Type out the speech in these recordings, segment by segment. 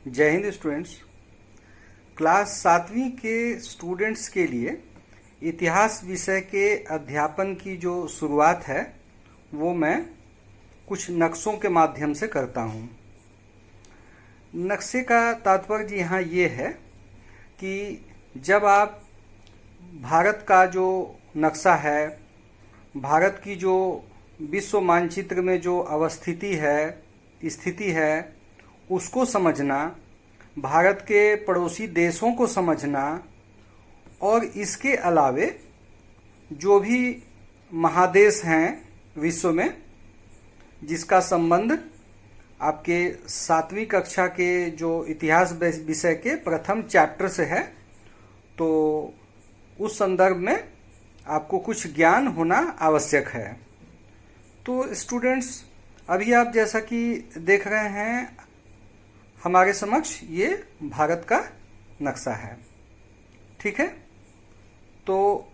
जय Hind students. Class 7वीं के students के लिए इतिहास विषय के अध्यापन की जो शुरुआत है वो मैं कुछ नक्शों के माध्यम से करता हूँ। नक्शे का तात्पर्य यहाँ ये है कि जब आप भारत का जो नक्शा है, भारत की जो विश्व मानचित्र में जो अवस्थिति है, स्थिति है, उसको समझना, भारत के पड़ोसी देशों को समझना और इसके अलावे जो भी महादेश हैं विश्व में जिसका संबंध आपके 7वीं कक्षा के जो इतिहास विषय के प्रथम चैप्टर से है, तो उस संदर्भ में आपको कुछ ज्ञान होना आवश्यक है। तो स्टूडेंट्स, अभी आप जैसा कि देख रहे हैं हमारे समक्ष ये भारत का नक्शा है, ठीक है। तो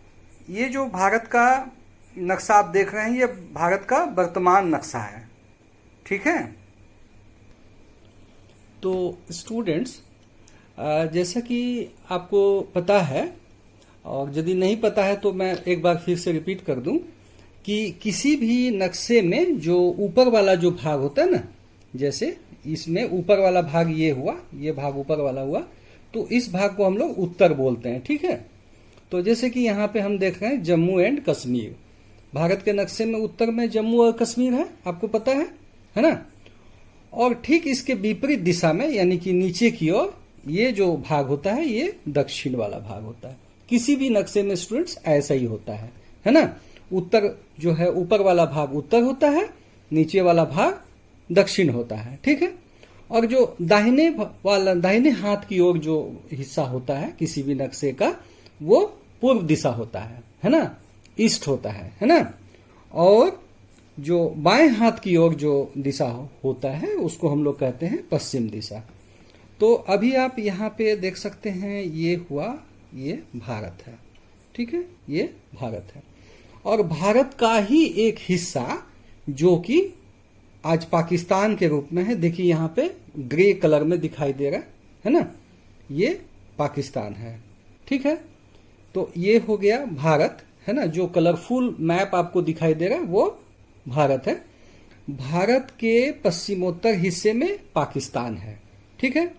ये जो भारत का नक्शा आप देख रहे हैं ये भारत का वर्तमान नक्शा है, ठीक है। तो स्टूडेंट्स, जैसा कि आपको पता है और यदि नहीं पता है तो मैं एक बार फिर से रिपीट कर दूं कि किसी भी नक्शे में जो ऊपर वाला जो भाग होता है ना, जैसे इसमें ऊपर वाला भाग ये हुआ, ये भाग ऊपर वाला हुआ, तो इस भाग को हम लोग उत्तर बोलते हैं, ठीक है। तो जैसे कि यहाँ पे हम देख रहे हैं जम्मू एंड कश्मीर, भारत के नक्शे में उत्तर में जम्मू और कश्मीर है, आपको पता है ना। और ठीक इसके विपरीत दिशा में यानी कि नीचे की ओर ये जो भाग होता है ये दक्षिण वाला भाग होता है। किसी भी नक्शे में स्टूडेंट्स ऐसा ही होता है ना। उत्तर जो है ऊपर वाला भाग उत्तर होता है, नीचे वाला भाग दक्षिण होता है, ठीक है। और जो दाहिने हाथ की ओर जो हिस्सा होता है किसी भी नक्शे का वो पूर्व दिशा होता है ना, ईस्ट होता है ना। और जो बाएं हाथ की ओर जो दिशा होता है उसको हम लोग कहते हैं पश्चिम दिशा। तो अभी आप यहाँ पे देख सकते हैं ये हुआ, ये भारत है, ठीक है, ये भारत है। और भारत का ही एक हिस्सा जो कि आज पाकिस्तान के रूप में है, देखिए यहाँ पे ग्रे कलर में दिखाई दे रहा है ना, ये पाकिस्तान है, ठीक है। तो ये हो गया भारत, है ना। जो कलरफुल मैप आपको दिखाई दे रहा है वो भारत है। भारत के पश्चिमोत्तर हिस्से में पाकिस्तान है, ठीक है।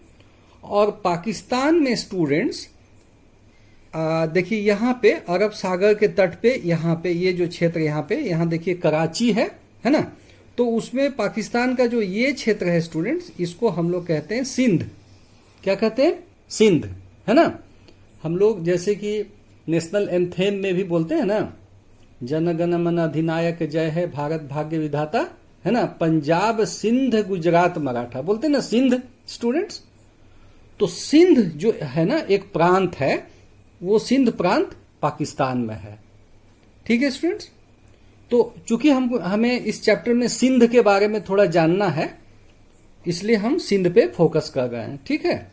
और पाकिस्तान में स्टूडेंट्स देखिए यहाँ पे अरब सागर के तट पे, यहाँ पे ये जो क्षेत्र यहाँ देखिए कराची है ना। तो उसमें पाकिस्तान का जो ये क्षेत्र है स्टूडेंट्स, इसको हम लोग कहते हैं सिंध। क्या कहते हैं? सिंध, है ना। हम लोग जैसे कि नेशनल एंथेम में भी बोलते हैं ना, जन गण मन अधिनायक जय है भारत भाग्य विधाता, है ना। पंजाब सिंध गुजरात मराठा बोलते हैं ना, सिंध स्टूडेंट्स। तो सिंध जो है ना एक प्रांत है, वो सिंध प्रांत पाकिस्तान में है, ठीक है स्टूडेंट्स। तो चूंकि हमें इस चैप्टर में सिंध के बारे में थोड़ा जानना है, इसलिए हम सिंध पे फोकस कर रहे हैं, ठीक है।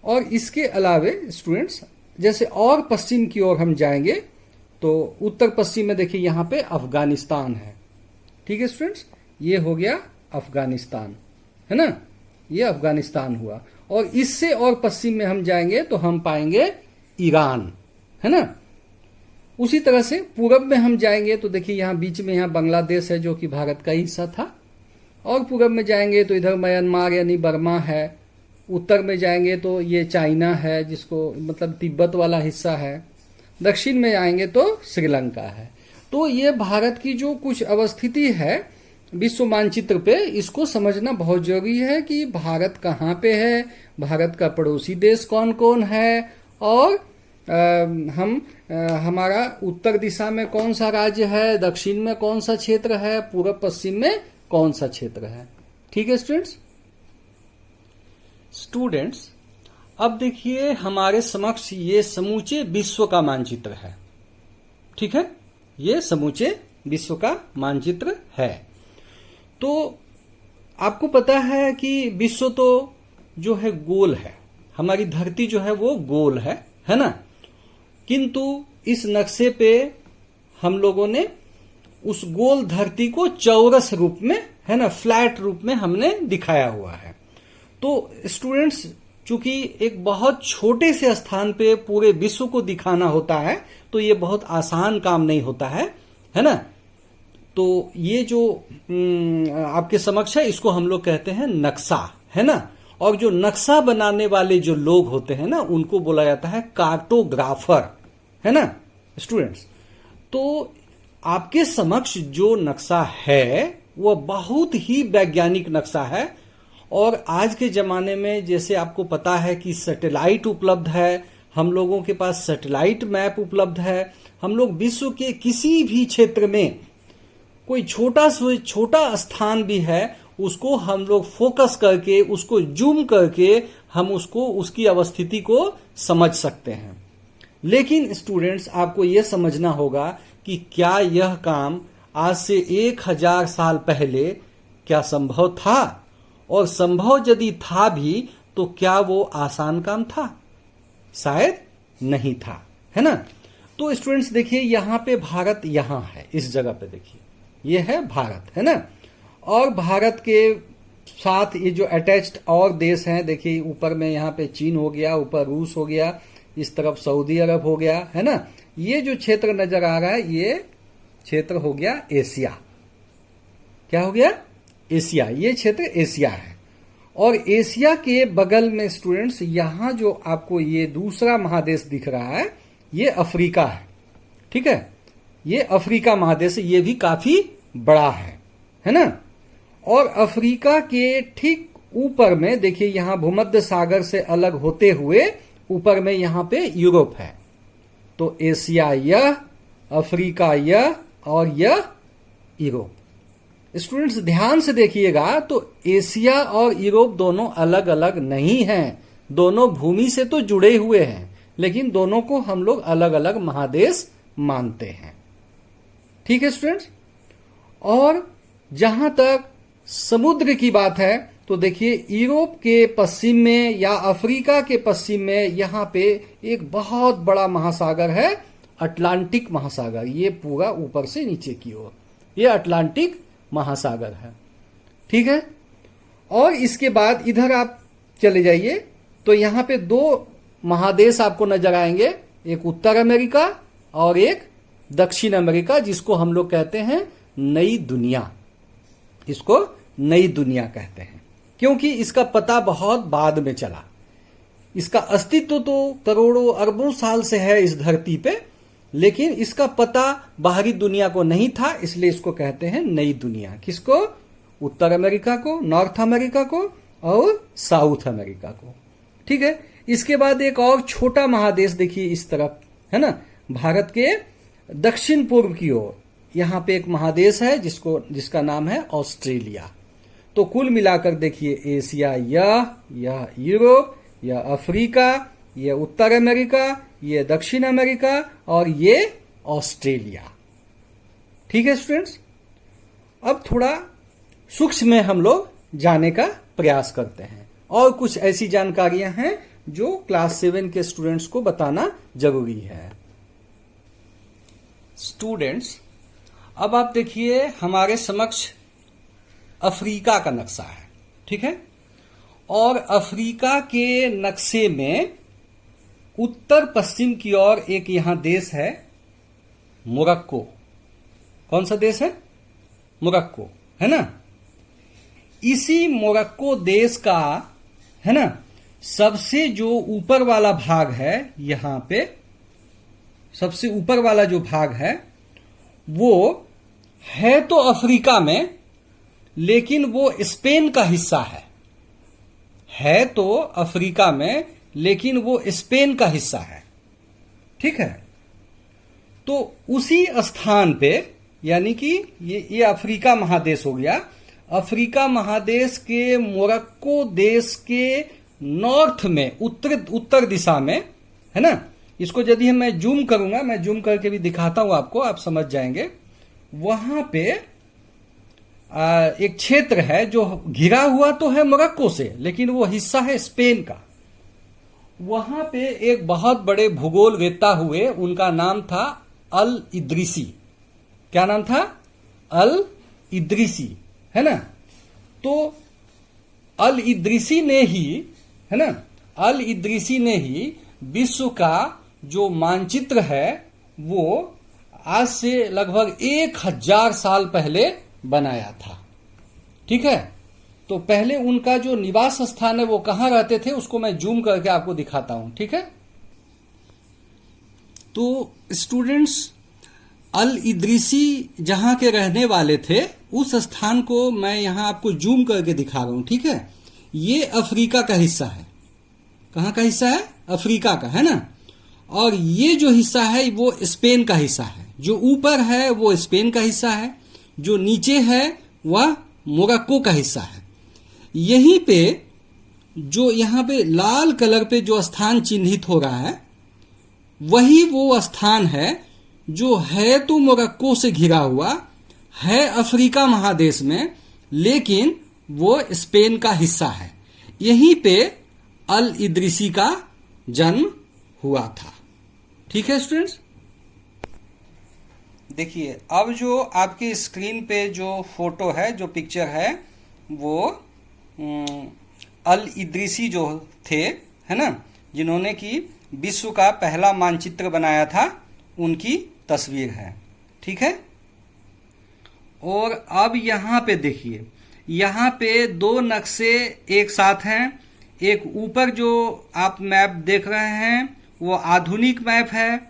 और इसके अलावे स्टूडेंट्स जैसे और पश्चिम की ओर हम जाएंगे तो उत्तर पश्चिम में देखिए यहाँ पे अफगानिस्तान है, ठीक है स्टूडेंट्स। ये हो गया अफगानिस्तान, है ना, ये अफगानिस्तान हुआ। और इससे और पश्चिम में हम जाएंगे तो हम पाएंगे ईरान, है ना। उसी तरह से पूरब में हम जाएंगे तो देखिए यहाँ बीच में यहाँ बांग्लादेश है जो कि भारत का हिस्सा था। और पूरब में जाएंगे तो इधर म्यांमार यानी बर्मा है। उत्तर में जाएंगे तो ये चाइना है जिसको मतलब तिब्बत वाला हिस्सा है। दक्षिण में आएंगे तो श्रीलंका है। तो ये भारत की जो कुछ अवस्थिति है विश्व मानचित्र पे, इसको समझना बहुत जरूरी है कि भारत कहाँ पे है, भारत का पड़ोसी देश कौन कौन है, और हमारा उत्तर दिशा में कौन सा राज्य है, दक्षिण में कौन सा क्षेत्र है, पूर्व पश्चिम में कौन सा क्षेत्र है, ठीक है स्टूडेंट्स। अब देखिए हमारे समक्ष ये समूचे विश्व का मानचित्र है, ठीक है, ये समूचे विश्व का मानचित्र है। तो आपको पता है कि विश्व तो जो है गोल है, हमारी धरती जो है वो गोल है ना। किंतु इस नक्शे पे हम लोगों ने उस गोल धरती को चौरस रूप में, है ना, फ्लैट रूप में हमने दिखाया हुआ है। तो स्टूडेंट्स, चूंकि एक बहुत छोटे से स्थान पे पूरे विश्व को दिखाना होता है, तो ये बहुत आसान काम नहीं होता है ना। तो ये जो आपके समक्ष है, इसको हम लोग कहते हैं नक्शा, है ना। और जो नक्शा बनाने वाले जो लोग होते हैं ना, उनको बोला जाता है कार्टोग्राफर, है ना स्टूडेंट्स। तो आपके समक्ष जो नक्शा है वह बहुत ही वैज्ञानिक नक्शा है। और आज के जमाने में जैसे आपको पता है कि सैटेलाइट उपलब्ध है, हम लोगों के पास सैटेलाइट मैप उपलब्ध है। हम लोग विश्व के किसी भी क्षेत्र में कोई छोटा से छोटा स्थान भी है, उसको हम लोग फोकस करके, उसको जूम करके हम उसको उसकी अवस्थिति को समझ सकते हैं। लेकिन स्टूडेंट्स, आपको यह समझना होगा कि क्या यह काम आज से 1000 साल पहले क्या संभव था, और संभव यदि था भी तो क्या वो आसान काम था? शायद नहीं था, है ना। तो स्टूडेंट्स देखिए, यहाँ पे भारत यहाँ है, इस जगह पे देखिए, ये है भारत, है ना। और भारत के साथ ये जो अटैच्ड और देश हैं, देखिए ऊपर में यहाँ पे चीन हो गया, ऊपर रूस हो गया, इस तरफ सऊदी अरब हो गया, है ना। ये जो क्षेत्र नजर आ रहा है, ये क्षेत्र हो गया एशिया। क्या हो गया? एशिया। ये क्षेत्र एशिया है। और एशिया के बगल में स्टूडेंट्स, यहां जो आपको ये दूसरा महादेश दिख रहा है, ये अफ्रीका है, ठीक है। ये अफ्रीका महादेश, ये भी काफी बड़ा है ना। और अफ्रीका के ठीक ऊपर में देखिए, यहां भूमध्य सागर से अलग होते हुए ऊपर में यहां पे यूरोप है। तो एशिया यह, अफ्रीका यह, और यह यूरोप। स्टूडेंट्स ध्यान से देखिएगा, तो एशिया और यूरोप दोनों अलग अलग नहीं हैं, दोनों भूमि से तो जुड़े हुए हैं, लेकिन दोनों को हम लोग अलग अलग महादेश मानते हैं, ठीक है स्टूडेंट्स। और जहां तक समुद्र की बात है, तो देखिए यूरोप के पश्चिम में या अफ्रीका के पश्चिम में यहां पे एक बहुत बड़ा महासागर है, अटलांटिक महासागर। ये पूरा ऊपर से नीचे की ओर ये अटलांटिक महासागर है, ठीक है। और इसके बाद इधर आप चले जाइए, तो यहां पे 2 महादेश आपको नजर आएंगे, एक उत्तर अमेरिका और एक दक्षिण अमेरिका, जिसको हम लोग कहते हैं नई दुनिया। इसको नई दुनिया कहते हैं, क्योंकि इसका पता बहुत बाद में चला। इसका अस्तित्व तो करोड़ों अरबों साल से है इस धरती पे, लेकिन इसका पता बाहरी दुनिया को नहीं था, इसलिए इसको कहते हैं नई दुनिया। किसको? उत्तर अमेरिका को, नॉर्थ अमेरिका को और साउथ अमेरिका को, ठीक है। इसके बाद एक और छोटा महादेश देखिए इस तरफ, है ना, भारत के दक्षिण पूर्व की ओर यहां पे एक महादेश है जिसका नाम है ऑस्ट्रेलिया। तो कुल मिलाकर देखिए, एशिया यह यूरोप, यह अफ्रीका, यह उत्तर अमेरिका, ये दक्षिण अमेरिका और ये ऑस्ट्रेलिया, ठीक है स्टूडेंट्स। अब थोड़ा सूक्ष्म में हम लोग जाने का प्रयास करते हैं, और कुछ ऐसी जानकारियां हैं जो क्लास 7 के स्टूडेंट्स को बताना जरूरी है। स्टूडेंट्स, अब आप देखिए, हमारे समक्ष अफ्रीका का नक्शा है, ठीक है। और अफ्रीका के नक्शे में उत्तर पश्चिम की ओर एक यहां देश है मोरक्को। कौन सा देश है? मोरक्को, है ना। इसी मोरक्को देश का, है ना, सबसे जो ऊपर वाला भाग है, यहां पे सबसे ऊपर वाला जो भाग है वो है तो अफ्रीका में, लेकिन वो स्पेन का हिस्सा है तो अफ्रीका में, लेकिन वो स्पेन का हिस्सा है, ठीक है। तो उसी स्थान पे, यानी कि ये अफ्रीका महादेश हो गया। अफ्रीका महादेश के मोरक्को देश के नॉर्थ में, उत्तर दिशा में, है ना। इसको यदि मैं जूम करूंगा, मैं जूम करके भी दिखाता हूं आपको, आप समझ जाएंगे। वहां पे एक क्षेत्र है जो घिरा हुआ तो है मोरक्को से, लेकिन वो हिस्सा है स्पेन का। वहां पे एक बहुत बड़े भूगोलवेत्ता हुए, उनका नाम था अल इद्रिसी। क्या नाम था? अल इद्रिसी, है ना। तो अल इद्रिसी ने ही, है ना, अल इद्रिसी ने ही विश्व का जो मानचित्र है वो आज से लगभग 1000 साल पहले बनाया था। ठीक है, तो पहले उनका जो निवास स्थान है वो कहां रहते थे उसको मैं जूम करके आपको दिखाता हूं। ठीक है, तो स्टूडेंट्स, अल इद्रिसी जहां के रहने वाले थे उस स्थान को मैं यहां आपको जूम करके दिखा रहा हूं। ठीक है, ये अफ्रीका का हिस्सा है। कहां का हिस्सा है? अफ्रीका का, है ना। और ये जो हिस्सा है वो स्पेन का हिस्सा है। जो ऊपर है वो स्पेन का हिस्सा है, जो नीचे है वह मोरक्को का हिस्सा है। यहीं पे जो यहां पे लाल कलर पे जो स्थान चिन्हित हो रहा है वही वो स्थान है जो है तो मोरक्को से घिरा हुआ है, अफ्रीका महादेश में, लेकिन वो स्पेन का हिस्सा है। यहीं पे अल इद्रिसी का जन्म हुआ था। ठीक है स्टूडेंट्स, देखिए अब जो आपकी स्क्रीन पे जो फोटो है, जो पिक्चर है, वो अल इद्रिसी जो थे, है ना, जिन्होंने कि विश्व का पहला मानचित्र बनाया था, उनकी तस्वीर है। ठीक है, और अब यहाँ पे देखिए, यहाँ पे दो नक्शे एक साथ हैं। एक ऊपर जो आप मैप देख रहे हैं वो आधुनिक मैप है,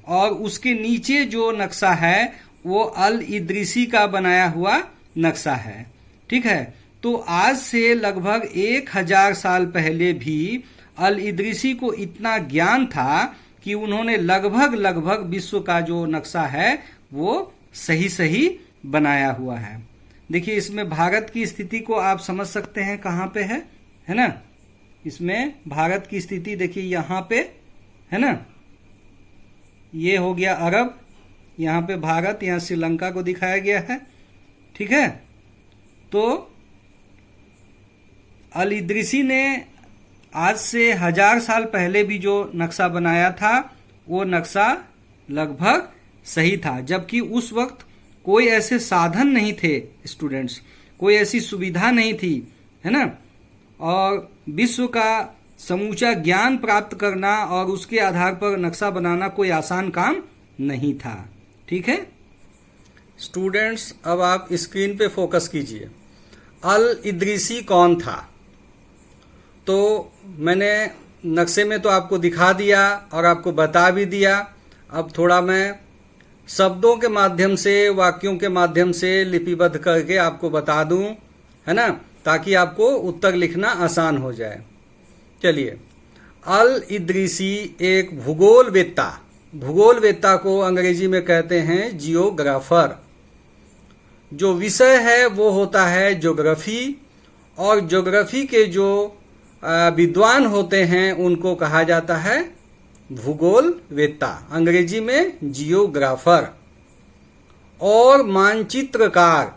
और उसके नीचे जो नक्शा है वो अल इद्रिसी का बनाया हुआ नक्शा है। ठीक है, तो आज से लगभग 1000 साल पहले भी अल इद्रिसी को इतना ज्ञान था कि उन्होंने लगभग विश्व का जो नक्शा है वो सही सही बनाया हुआ है। देखिए इसमें भारत की स्थिति को आप समझ सकते हैं कहाँ पे है ना। इसमें भारत की स्थिति देखिए यहाँ पे, है ना, ये हो गया अरब, यहाँ पे भारत, यहाँ श्रीलंका को दिखाया गया है। ठीक है, तो अल इद्रिसी ने आज से 1000 साल पहले भी जो नक्शा बनाया था वो नक्शा लगभग सही था, जबकि उस वक्त कोई ऐसे साधन नहीं थे स्टूडेंट्स, कोई ऐसी सुविधा नहीं थी, है ना, और विश्व का समूचा ज्ञान प्राप्त करना और उसके आधार पर नक्शा बनाना कोई आसान काम नहीं था। ठीक है स्टूडेंट्स, अब आप स्क्रीन पे फोकस कीजिए। अल इद्रिसी कौन था? तो मैंने नक्शे में तो आपको दिखा दिया और आपको बता भी दिया। अब थोड़ा मैं शब्दों के माध्यम से, वाक्यों के माध्यम से लिपिबद्ध करके आपको बता दूं, है ना, ताकि आपको उत्तर लिखना आसान हो जाए। चलिए, अल इद्रिसी एक भूगोलवेत्ता, भूगोलवेत्ता को अंग्रेजी में कहते हैं जियोग्राफर। जो विषय है वो होता है ज्योग्राफी, और ज्योग्राफी के जो विद्वान होते हैं उनको कहा जाता है भूगोलवेत्ता, अंग्रेजी में जियोग्राफर। और मानचित्रकार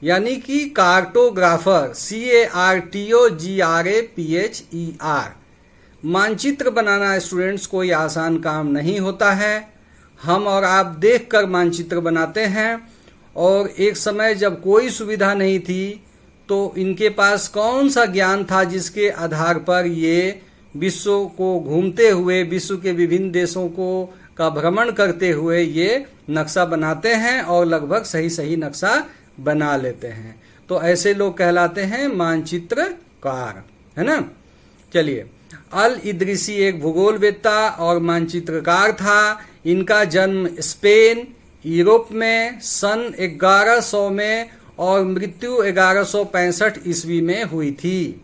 यानी कि कार्टोग्राफर, CARTOGRAPHER। मानचित्र बनाना स्टूडेंट्स कोई आसान काम नहीं होता है। हम और आप देखकर मानचित्र बनाते हैं, और एक समय जब कोई सुविधा नहीं थी तो इनके पास कौन सा ज्ञान था जिसके आधार पर ये विश्व को घूमते हुए, विश्व के विभिन्न देशों को का भ्रमण करते हुए ये नक्शा बनाते हैं और लगभग सही सही नक्शा बना लेते हैं। तो ऐसे लोग कहलाते हैं मानचित्रकार, है ना। चलिए, अल इद्रिसी एक भूगोलवेत्ता और मानचित्रकार था। इनका जन्म स्पेन, यूरोप में सन 1100 में और मृत्यु 1165 ईस्वी में हुई थी।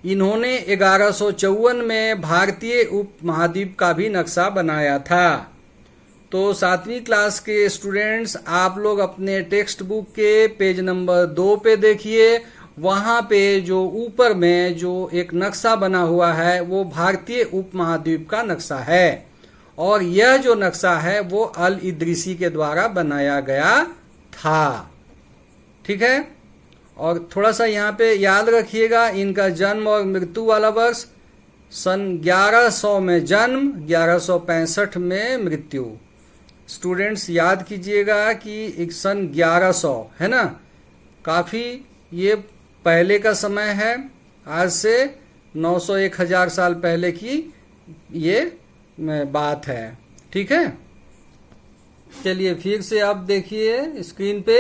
इन्होंने 1154 में भारतीय उपमहाद्वीप का भी नक्शा बनाया था। तो 7वीं क्लास के स्टूडेंट्स, आप लोग अपने टेक्स्ट बुक के पेज नंबर 2 पे देखिए, वहां पे जो ऊपर में जो एक नक्शा बना हुआ है वो भारतीय उपमहाद्वीप का नक्शा है, और यह जो नक्शा है वो अल इद्रिसी के द्वारा बनाया गया था। ठीक है, और थोड़ा सा यहाँ पे याद रखिएगा, इनका जन्म और मृत्यु वाला वर्ष सन 1100 में जन्म, 1165 में मृत्यु। स्टूडेंट्स याद कीजिएगा कि एक सन 1100 है ना, काफी ये पहले का समय है। आज से 900-1000 साल पहले की ये बात है। ठीक है, चलिए फिर से आप देखिए स्क्रीन पे।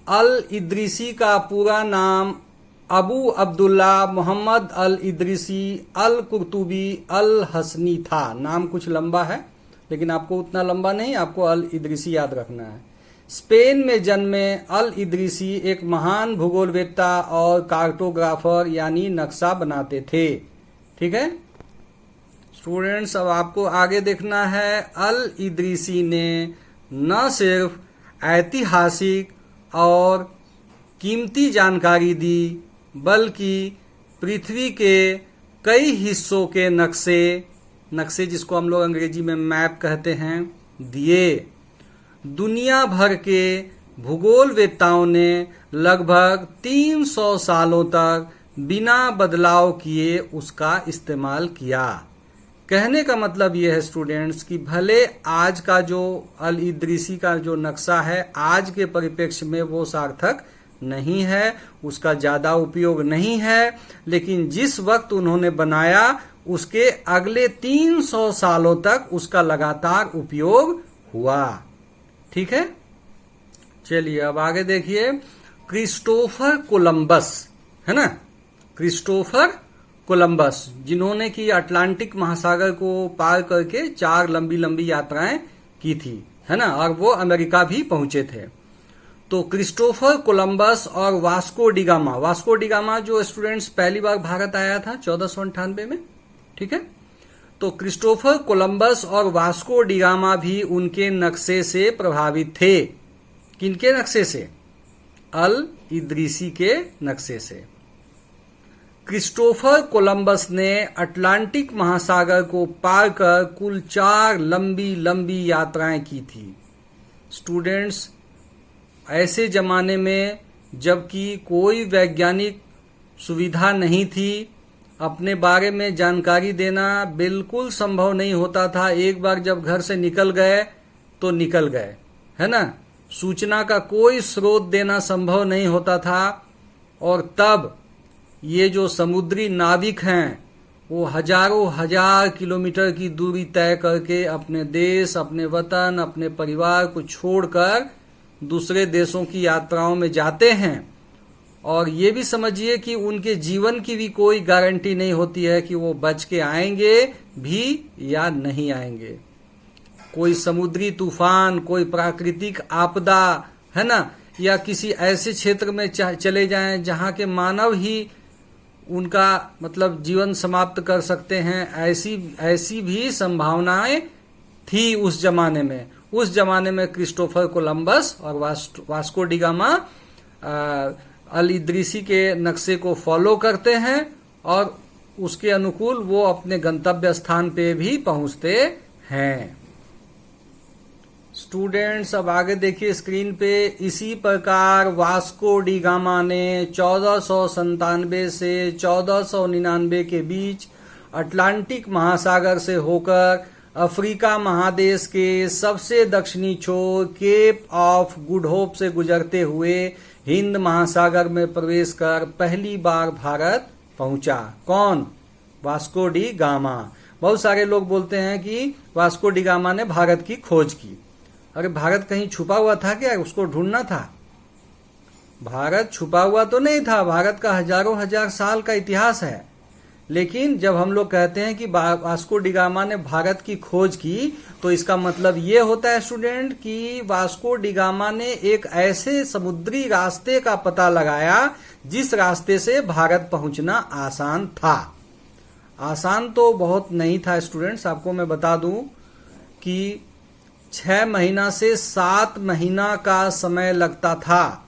अल इद्रीसी का पूरा नाम अबू अब्दुल्ला मोहम्मद अल इद्रीसी अल कुर्तुबी अल हसनी था। नाम कुछ लंबा है, लेकिन आपको उतना लंबा नहीं, आपको अल इद्रीसी याद रखना है। स्पेन में जन्मे अल इद्रीसी एक महान भूगोलवेत्ता और कार्टोग्राफर यानी नक्शा बनाते थे। ठीक है स्टूडेंट्स, अब आपको आगे देखना है। अल इद्रीसी ने न सिर्फ ऐतिहासिक और कीमती जानकारी दी, बल्कि पृथ्वी के कई हिस्सों के नक्शे जिसको हम लोग अंग्रेजी में मैप कहते हैं, दिए। दुनिया भर के भूगोलवेत्ताओं ने लगभग 300 सालों तक बिना बदलाव किए उसका इस्तेमाल किया। कहने का मतलब यह है स्टूडेंट्स कि भले आज का जो अल इद्रीसी का जो नक्शा है आज के परिप्रेक्ष्य में वो सार्थक नहीं है, उसका ज्यादा उपयोग नहीं है, लेकिन जिस वक्त उन्होंने बनाया उसके अगले 300 सालों तक उसका लगातार उपयोग हुआ। ठीक है, चलिए अब आगे देखिए। क्रिस्टोफर कोलंबस, है ना, क्रिस्टोफर कोलंबस, जिन्होंने कि अटलांटिक महासागर को पार करके 4 लंबी लंबी यात्राएं की थी, है ना, और वो अमेरिका भी पहुंचे थे। तो क्रिस्टोफर कोलंबस और वास्को डिगामा जो स्टूडेंट्स पहली बार भारत आया था 1498 में। ठीक है, तो क्रिस्टोफर कोलंबस और वास्को डिगामा भी उनके नक्शे से प्रभावित थे। किनके नक्शे से? अल इद्रीसी के नक्शे से। क्रिस्टोफर कोलंबस ने अटलांटिक महासागर को पार कर कुल 4 लंबी लंबी यात्राएं की थी। स्टूडेंट्स, ऐसे जमाने में जबकि कोई वैज्ञानिक सुविधा नहीं थी, अपने बारे में जानकारी देना बिल्कुल संभव नहीं होता था। एक बार जब घर से निकल गए तो निकल गए, है ना, सूचना का कोई स्रोत देना संभव नहीं होता था। और तब ये जो समुद्री नाविक हैं वो हजारों हजार किलोमीटर की दूरी तय करके अपने देश, अपने वतन, अपने परिवार को छोड़कर दूसरे देशों की यात्राओं में जाते हैं। और ये भी समझिए कि उनके जीवन की भी कोई गारंटी नहीं होती है कि वो बच के आएंगे भी या नहीं आएंगे। कोई समुद्री तूफान, कोई प्राकृतिक आपदा, है ना, या किसी ऐसे क्षेत्र में चले जाएं जहां के मानव ही उनका मतलब जीवन समाप्त कर सकते हैं, ऐसी भी संभावनाएं थी उस जमाने में। उस जमाने में क्रिस्टोफर कोलंबस और वास्को डिगामा अल इद्रीसी के नक्शे को फॉलो करते हैं और उसके अनुकूल वो अपने गंतव्य स्थान पे भी पहुंचते हैं। स्टूडेंट्स, अब आगे देखिए स्क्रीन पे। इसी प्रकार वास्को डिगामा ने 1497 से 1499 के बीच अटलांटिक महासागर से होकर अफ्रीका महादेश के सबसे दक्षिणी छोर केप ऑफ गुड होप से गुजरते हुए हिंद महासागर में प्रवेश कर पहली बार भारत पहुंचा। कौन? Vasco D gamma. बहुत सारे लोग बोलते हैं कि वास्को डी गामा ने भारत की खोज की। अरे भारत कहीं छुपा हुआ था क्या? उसको ढूंढना था। भारत छुपा हुआ तो नहीं था, भारत का हजारों हजार साल का इतिहास है। लेकिन जब हम लोग कहते हैं कि वास्को डी गामा ने भारत की खोज की, तो इसका मतलब ये होता है स्टूडेंट कि वास्को डी गामा ने एक ऐसे समुद्री रास्ते का पता लगाया जिस रास्ते से भारत पहुंचना आसान था। आसान तो बहुत नहीं था स्टूडेंट्स, आपको मैं बता दूं कि 6 महीना से 7 महीना का समय लगता था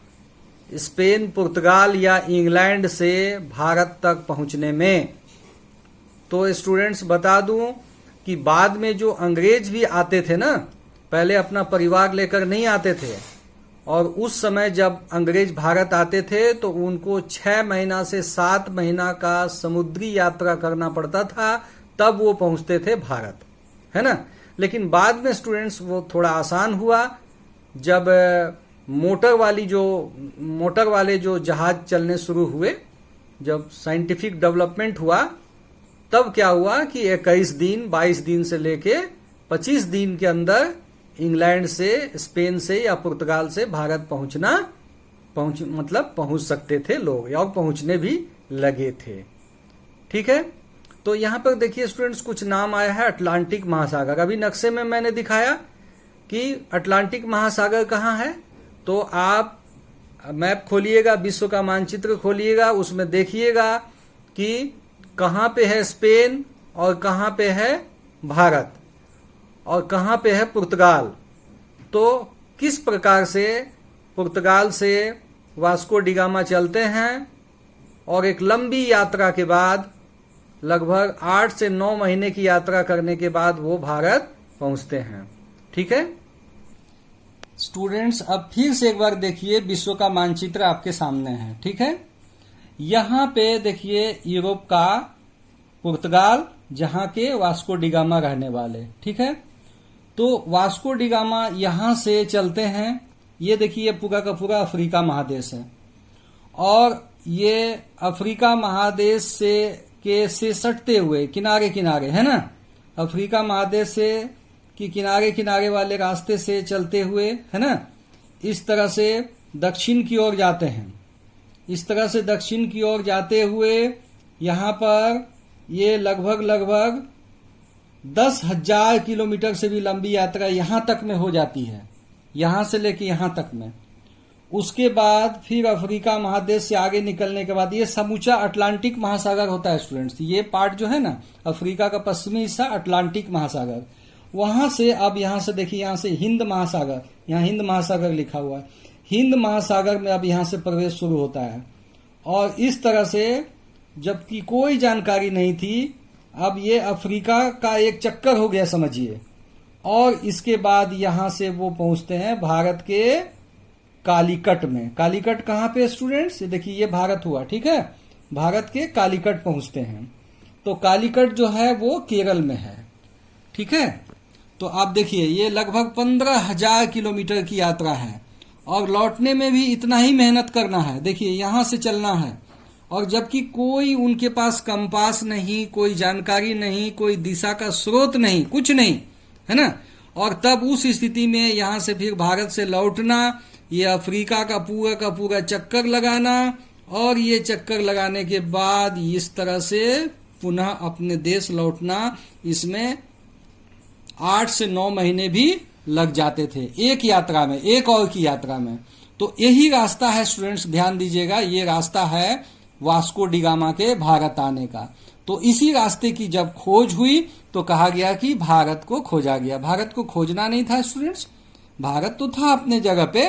स्पेन, पुर्तगाल या इंग्लैंड से भारत तक पहुंचने में। तो स्टूडेंट्स बता दूं कि बाद में जो अंग्रेज भी आते थे ना, पहले अपना परिवार लेकर नहीं आते थे, और उस समय जब अंग्रेज भारत आते थे तो उनको 6 महीना से 7 महीना का समुद्री यात्रा करना पड़ता था, तब वो पहुंचते थे भारत, है ना। लेकिन बाद में स्टूडेंट्स वो थोड़ा आसान हुआ जब मोटर वाले जो जहाज चलने शुरू हुए, जब साइंटिफिक डेवलपमेंट हुआ तब क्या हुआ कि 21 दिन 22 दिन से लेके 25 दिन के अंदर इंग्लैंड से, स्पेन से या पुर्तगाल से भारत पहुंच सकते थे लोग, या पहुंचने भी लगे थे। ठीक है, तो यहां पर देखिए स्टूडेंट्स कुछ नाम आया है। अटलांटिक महासागर, अभी नक्शे में मैंने दिखाया कि अटलांटिक महासागर कहाँ है। तो आप मैप खोलिएगा, विश्व का मानचित्र खोलिएगा, उसमें देखिएगा कि कहाँ पे है स्पेन और कहाँ पे है भारत और कहाँ पे है पुर्तगाल। तो किस प्रकार से पुर्तगाल से वास्को डिगामा चलते हैं और एक लंबी यात्रा के बाद, लगभग 8 से 9 महीने की यात्रा करने के बाद वो भारत पहुंचते हैं। ठीक है स्टूडेंट्स, अब फिर से एक बार देखिए, विश्व का मानचित्र आपके सामने है। ठीक है, यहां पे देखिए यूरोप का पुर्तगाल, जहां के वास्को डिगामा रहने वाले। ठीक है, तो वास्को डिगामा यहां से चलते हैं। ये देखिए पूरा का पूरा अफ्रीका महादेश है और ये अफ्रीका महादेश से सटते हुए किनारे किनारे है ना, अफ्रीका महादेश से कि किनारे किनारे वाले रास्ते से चलते हुए है ना, इस तरह से दक्षिण की ओर जाते हैं। इस तरह से दक्षिण की ओर जाते हुए यहाँ पर ये लगभग 10,000 किलोमीटर से भी लंबी यात्रा यहाँ तक में हो जाती है, यहाँ से लेके यहाँ तक में। उसके बाद फिर अफ्रीका महादेश से आगे निकलने के बाद ये समूचा अटलांटिक महासागर होता है स्टूडेंट्स। ये पार्ट जो है ना, अफ्रीका का पश्चिमी हिस्सा अटलांटिक महासागर, वहां से अब यहाँ से देखिए, यहाँ से हिंद महासागर, यहाँ हिंद महासागर लिखा हुआ है, हिंद महासागर में अब यहाँ से प्रवेश शुरू होता है। और इस तरह से जबकि कोई जानकारी नहीं थी, अब ये अफ्रीका का एक चक्कर हो गया समझिए। और इसके बाद यहाँ से वो पहुंचते हैं भारत के कालीकट में। कालीकट कहाँ पे स्टूडेंट्स, ये देखिए ये भारत हुआ। ठीक है, भारत के कालीकट पहुंचते हैं। तो कालीकट जो है वो केरल में है। ठीक है, तो आप देखिए ये लगभग 15,000 किलोमीटर की यात्रा है और लौटने में भी इतना ही मेहनत करना है। देखिए यहां से चलना है और जबकि कोई उनके पास कंपास नहीं, कोई जानकारी नहीं, कोई दिशा का स्रोत नहीं, कुछ नहीं है ना। और तब उस स्थिति में यहां से फिर भारत से लौटना, ये अफ्रीका का पूरा चक्कर लगाना और ये चक्कर लगाने के बाद इस तरह से पुनः अपने देश लौटना, इसमें 8 से 9 महीने भी लग जाते थे एक यात्रा में, एक और की यात्रा में। तो यही रास्ता है स्टूडेंट्स, ध्यान दीजिएगा, ये रास्ता है वास्को डिगामा के भारत आने का। तो इसी रास्ते की जब खोज हुई तो कहा गया कि भारत को खोजा गया। भारत को खोजना नहीं था स्टूडेंट्स, भारत तो था अपने जगह पे,